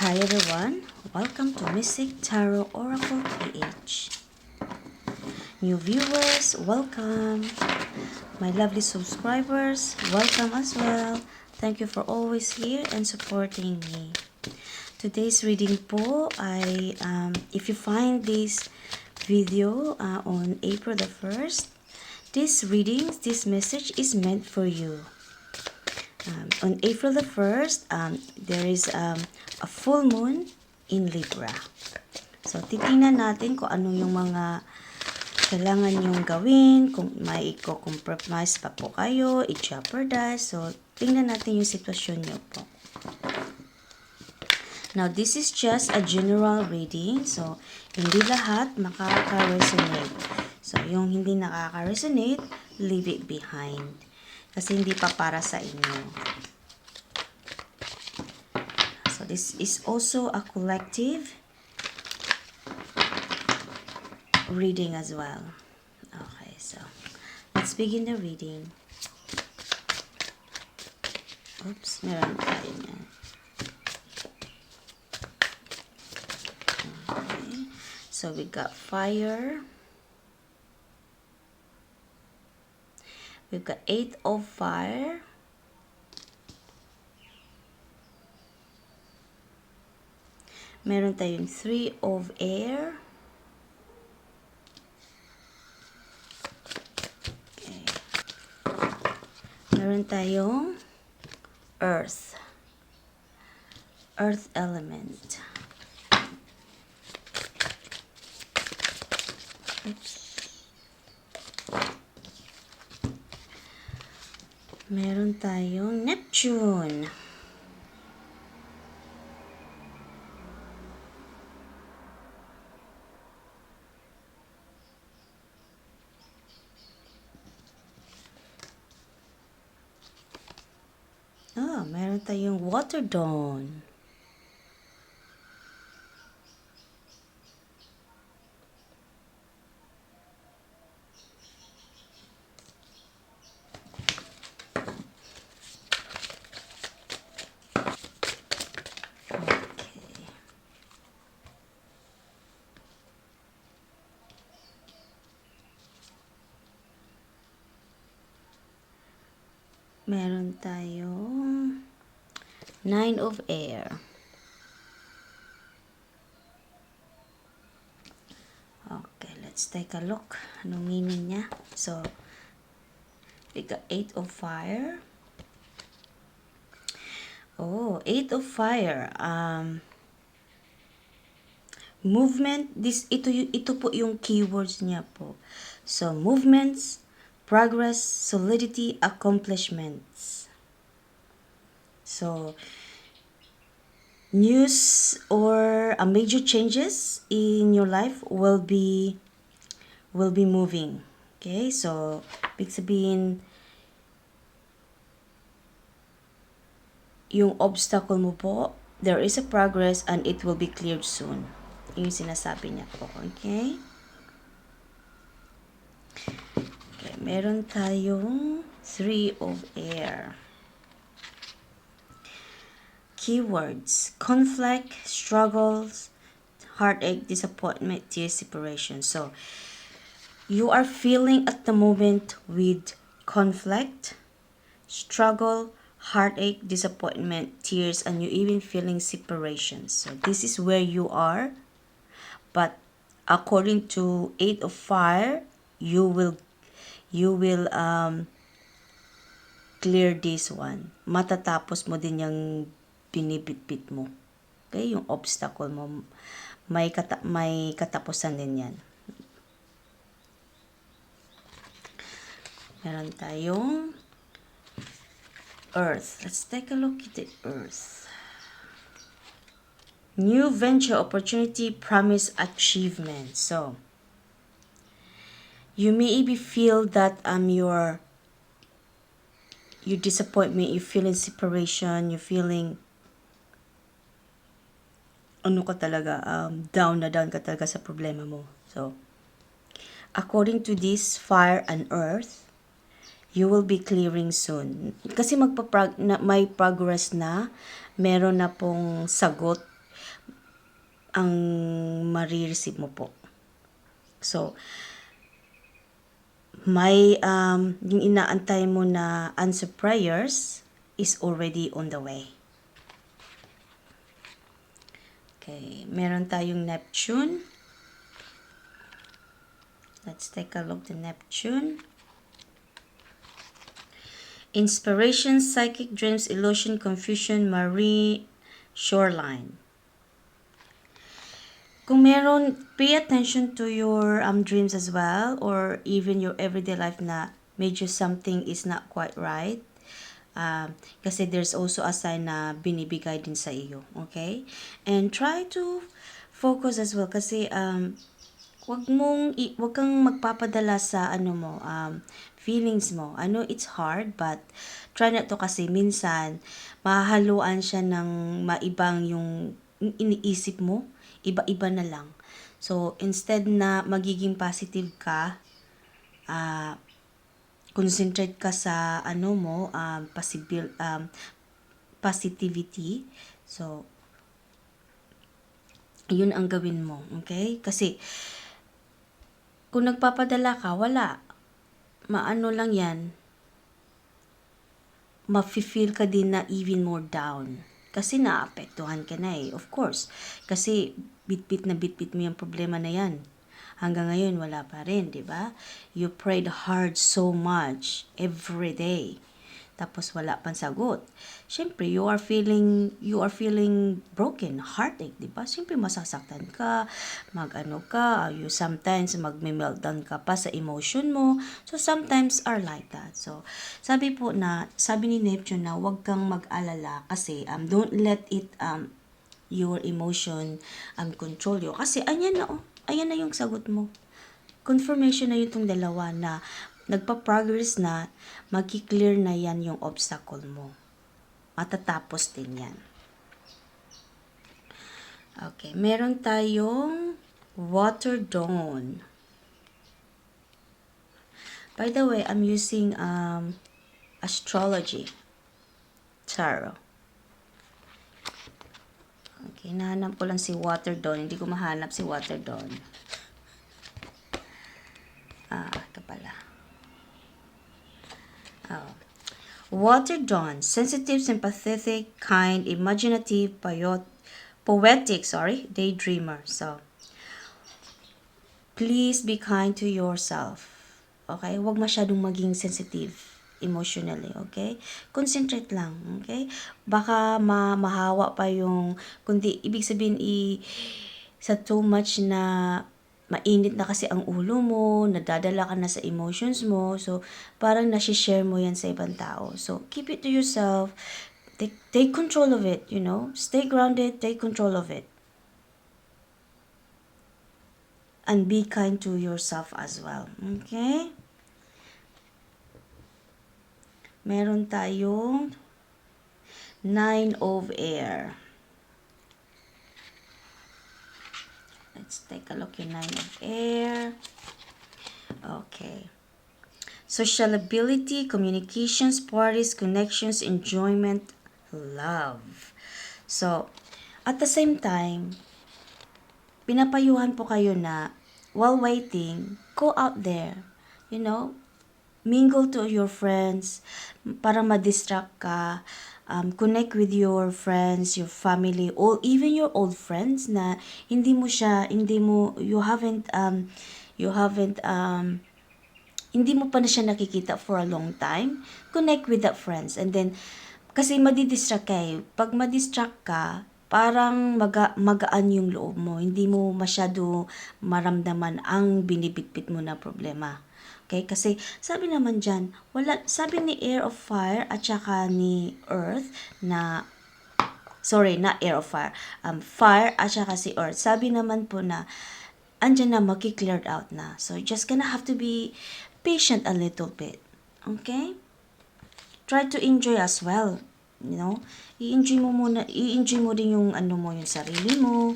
Hi everyone, welcome to Mystic Tarot Oracle PH. New viewers, welcome. My lovely subscribers, welcome as well. Thank you for always here and supporting me. Today's reading po ay, if you find this video on April the 1st, this message is meant for you. On April the 1st, there is a full moon in Libra. So, titingnan natin kung ano yung mga kailangan yung gawin, kung may i-compromise pa po kayo, i-jeopardize. So, tingnan natin yung sitwasyon nyo po. Now, this is just a general reading. So, hindi lahat makaka-resonate. So, yung hindi nakaka-resonate, leave it behind. Kasi hindi pa para sa inyo. So, this is also a collective reading as well. Okay, so, let's begin the reading. Oops, meron tayo niyan. Okay, so we got fire. We've got 8 of fire. Meron tayong 3 of air. Okay. Meron tayong earth. Earth element. Oops. Meron tayong Neptune. Meron tayong water dawn. Meron tayong 9 of air. Okay, let's take a look. Anong meaning niya? So, we got 8 of fire. 8 of fire. Movement. Ito po yung keywords niya po. So, movements, progress, solidity, accomplishments. So, news or major changes in your life will be moving. Okay? So, ibig sabihin, yung obstacle mo po, there is a progress and it will be cleared soon. Yung sinasabi niya po. Okay? Okay, meron tayong 3 of air. Keywords: conflict, struggles, heartache, disappointment, tears, separation. So, you are feeling at the moment with conflict, struggle, heartache, disappointment, tears, and you even feeling separation. So, this is where you are. But according to 8 of fire, you will clear this one. Matatapos mo din yung binibitbit mo. Okay? Yung obstacle mo, may katapusan din yan. Meron tayong earth. Let's take a look at the earth. New venture, opportunity, promise, achievement. So, you maybe feel that you disappointment, you feeling separation, you feeling down ka talaga sa problema mo. So, according to this fire and earth, you will be clearing soon. Kasi may progress na, meron na pong sagot ang marireceive mo po. So, may yung inaantay mo na answer prayers is already on the way. Okay, meron tayong Neptune. Let's take a look at Neptune. Inspiration, psychic dreams, illusion, confusion, marine, shoreline. Kung meron, pay attention to your dreams as well, or even your everyday life na medyo something is not quite right. Kasi there's also a sign na binibigay din sa iyo. Okay? And try to focus as well kasi wag kang magpapadala sa feelings mo. I know it's hard, but try na to kasi minsan mahahaluan siya ng maibang yung iniisip mo, iba-iba na lang. So instead na magiging positive ka, concentrate ka sa positivity. So yun ang gawin mo, okay? Kasi kung nagpapadala ka, wala. Maano lang yan, ma-feel ka din na even more down. Kasi naapektuhan ka na of course. Kasi bit-bit mo yung problema na yan. Hanggang ngayon, wala pa rin, di ba? You prayed hard so much every day. Tapos wala pang sagot. Siyempre, you are feeling broken, heartache, di ba? Siyempre, masasaktan ka, you sometimes magme-meltdown ka pa sa emotion mo. So, sometimes are like that. So, sabi ni Neptune na huwag kang mag-alala kasi don't let it, your emotion, control you. Kasi, ayan na yung sagot mo. Confirmation na yung dalawa na nagpa-progress na, magki-clear na yan yung obstacle mo. Matatapos din yan. Okay, meron tayong Water Dawn. By the way, I'm using astrology tarot. Okay, nahanap ko lang si Water Dawn. Hindi ko mahanap si Water Dawn. Ito pala. Water Dawn, sensitive, sympathetic, kind, imaginative, poetic, daydreamer. So, please be kind to yourself. Okay? Huwag masyadong maging sensitive emotionally, okay? Concentrate lang, okay? Baka mahawa pa yung, kundi ibig sabihin sa too much na mainit na kasi ang ulo mo, nadadala ka na sa emotions mo, so parang nasi-share mo yan sa ibang tao. So keep it to yourself, take control of it, stay grounded, take control of it. And be kind to yourself as well, okay? Meron tayong 9 of Air. Let's take a look at 9 of Air. Okay. Sociability, communications, parties, connections, enjoyment, love. So, at the same time, pinapayuhan po kayo na while waiting, go out there, mingle to your friends para ma-distract ka, connect with your friends, your family, or even your old friends na hindi mo pa na siya nakikita for a long time. Connect with that friends, and then kasi madidistract ka pag madistract ka, parang magaan yung loob mo, hindi mo masyado maramdaman ang binibitbit mo na problema. Okay? Kasi sabi naman dyan, sabi ni Air of Fire at saka ni Earth na, not Air of Fire, Fire at saka si Earth, sabi naman po na, andyan na, maki-cleared out na. So, just gonna have to be patient a little bit. Okay? Try to enjoy as well. I-enjoy mo din yung yung sarili mo.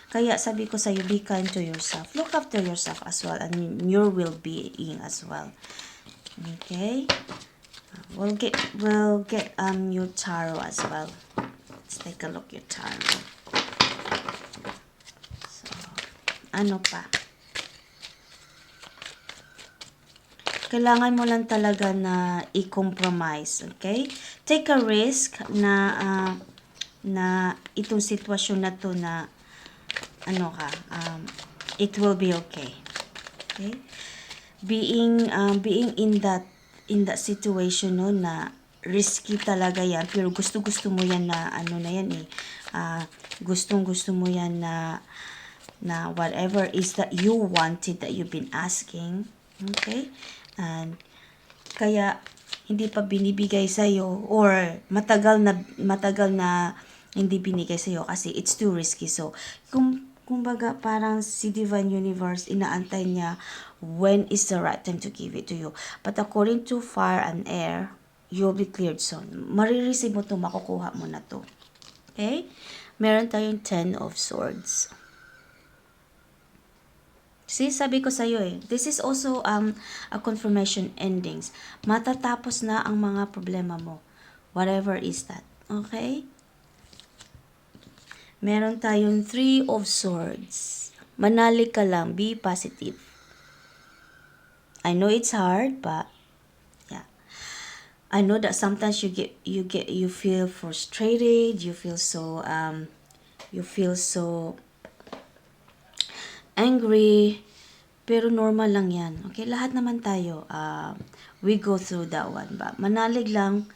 Kaya sabi ko sa'yo, be kind to yourself. Look after yourself as well and your well-being as well. Okay? We'll get your tarot as well. Let's take a look at your tarot. ano pa. Kailangan mo lang talaga na i-compromise, okay? Take a risk na na itong sitwasyon na to na it will be okay. Okay? Being in that situation no na risky talaga yan, pero gusto mo yan na gustong-gusto mo yan na whatever is that you wanted, that you've been asking. Okay? And kaya hindi pa binibigay sa iyo, or matagal na hindi binigay sa iyo kasi it's too risky. So kumbaga parang si Divine Universe, inaantay niya when is the right time to give it to you. But according to fire and air, you'll be cleared soon. Marireceive mo to, makukuha mo na to. Okay? Meron tayong 10 of Swords. See, sabi ko sa'yo this is also a confirmation endings. Matatapos na ang mga problema mo. Whatever is that. Okay? Meron tayong 3 of Swords. Manalig ka lang. Be positive. I know it's hard, but yeah. I know that sometimes you feel frustrated, you feel so angry, pero normal lang yan. Okay, lahat naman tayo, we go through that one. But manalig lang,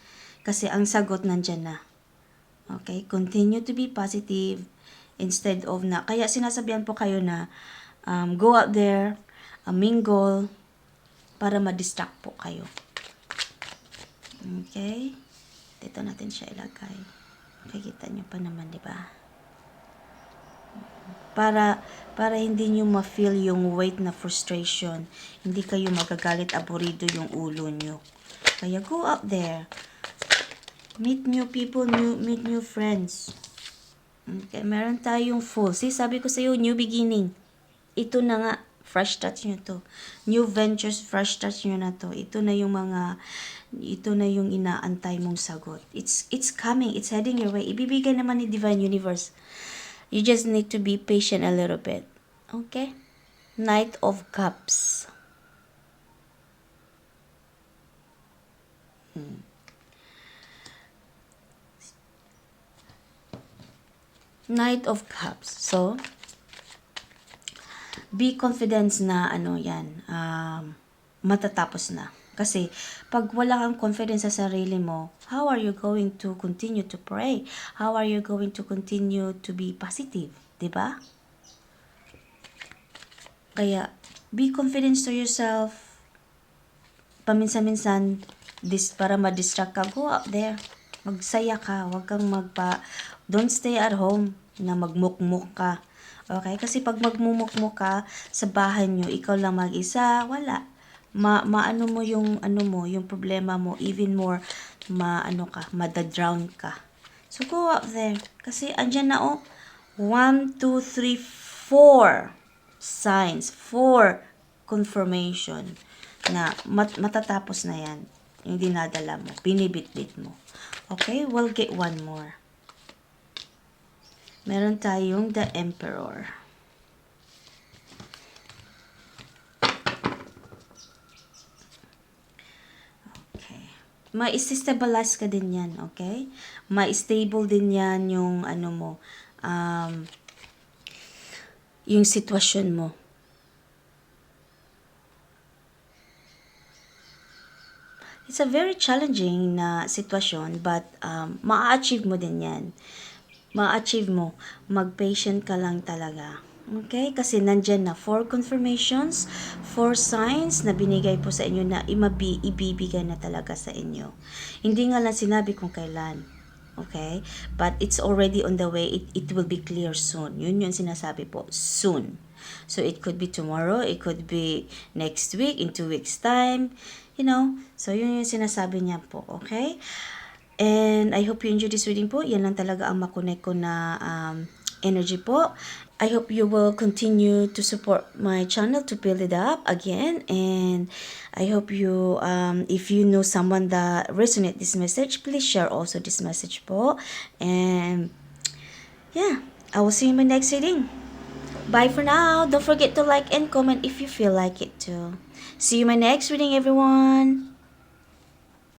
kasi ang sagot nandyan na. Okay, continue to be positive, instead of na, kaya sinasabihan po kayo na, go out there, mingle, para ma-distract po kayo. Okay, dito natin siya ilagay. Makikita nyo pa naman, di ba? Para hindi nyo ma-feel yung weight na frustration. Hindi kayo magagalit, aburido yung ulo nyo. Kaya go up there. Meet new people, meet new friends. Okay, meron tayong Fool. See, sabi ko sa'yo, new beginning. Ito na nga, fresh touch nyo to. New ventures, fresh touch nyo na to. Ito na yung inaantay mong sagot. It's coming, it's heading your way. Ibibigay naman ni Divine Universe. You just need to be patient a little bit. Okay? Knight of Cups. Knight of Cups. So, be confident na matatapos na. Kasi, pag wala kang confidence sa sarili mo, how are you going to continue to pray? How are you going to continue to be positive? Diba? Kaya, be confident to yourself. Paminsan-minsan, para ma-distract ka, go out there. Magsaya ka. Huwag kang don't stay at home na magmukmuk ka. Okay? Kasi pag magmumukmuk ka sa bahay nyo, ikaw lang mag-isa, wala. Maano mo yung yung problema mo, even more madadrown ka. So go up there kasi andyan na 1 2 3 4 signs, 4 confirmation na matatapos na yan yung dinadala mo, binibitbit mo. Okay, we'll get one more. Meron tayong the Emperor. Ma-stabilize ka din yan, okay? Ma-stable din yan yung yung sitwasyon mo. It's a very challenging na sitwasyon, but ma-achieve mo din yan. Ma-achieve mo. Mag-patient ka lang talaga. Okay? Kasi nandyan na 4 confirmations, 4 signs na binigay po sa inyo na ibibigay na talaga sa inyo. Hindi nga lang sinabi kung kailan. Okay? But it's already on the way. It will be clear soon. Yun yung sinasabi po. Soon. So it could be tomorrow. It could be next week, in 2 weeks time. You know? So yun yung sinasabi niya po. Okay? And I hope you enjoyed this reading po. Yan lang talaga ang makonect ko na energy po. I hope you will continue to support my channel to build it up again. And I hope you, if you know someone that resonate this message, please share also this message po. And yeah, I will see you in my next reading. Bye for now. Don't forget to like and comment if you feel like it too. See you in my next reading, everyone.